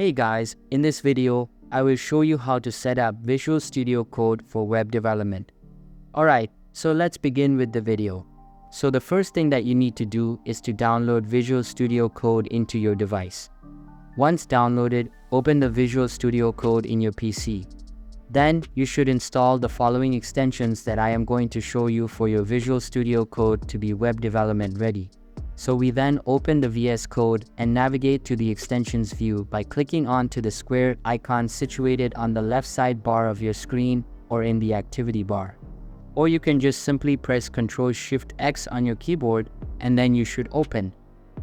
Hey guys, in this video, I will show you how to set up Visual Studio Code for web development. Alright, so let's begin with the video. So the first thing that you need to do is to download Visual Studio Code into your device. Once downloaded, open the Visual Studio Code in your PC. Then you should install the following extensions that I am going to show you for your Visual Studio Code to be web development ready. So we then open the VS Code and navigate to the extensions view by clicking onto the square icon situated on the left side bar of your screen or in the activity bar. Or you can just simply press Ctrl+Shift+X on your keyboard and then you should open.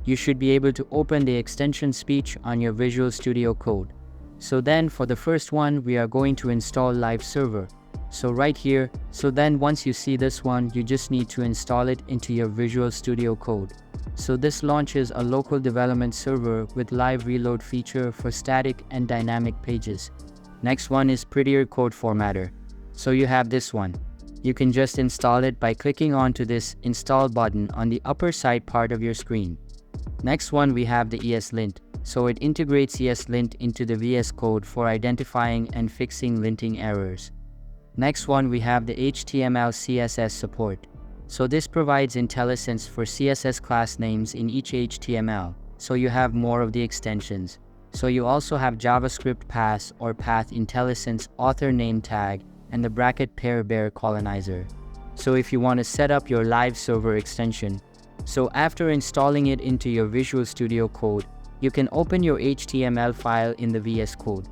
You should be able to open the extension speech on your Visual Studio Code. So then for the first one, we are going to install Live Server. So right here, then once you see this one, you just need to install it into your Visual Studio Code. So this launches a local development server with live reload feature for static and dynamic pages. Next one is Prettier Code Formatter. So you have this one. You can just install it by clicking onto this install button on the upper side part of your screen. Next one we have the ESLint. So it integrates ESLint into the VS Code for identifying and fixing linting errors. Next one we have the HTML CSS support. So this provides IntelliSense for CSS class names in each HTML, so you have more of the extensions. So you also have JavaScript pass or path IntelliSense author name tag and the bracket pair bear colonizer. So if you want to set up your live server extension, so after installing it into your Visual Studio Code, you can open your HTML file in the VS Code.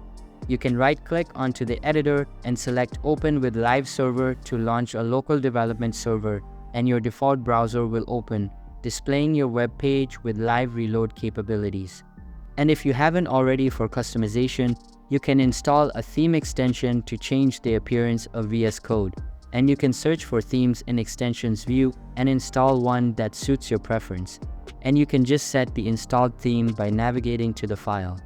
You can right-click onto the editor and select Open with Live Server to launch a local development server, and your default browser will open, displaying your web page with live reload capabilities. And if you haven't already, for customization, you can install a theme extension to change the appearance of VS Code. And you can search for themes in extensions view and install one that suits your preference. And you can just set the installed theme by navigating to the file.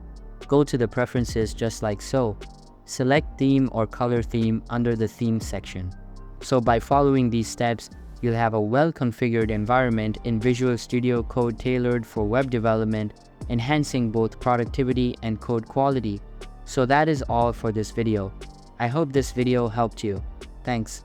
Go to the preferences just like so. Select theme or color theme under the theme section. So by following these steps, you'll have a well-configured environment in Visual Studio Code tailored for web development, enhancing both productivity and code quality. So that is all for this video. I hope this video helped you. Thanks.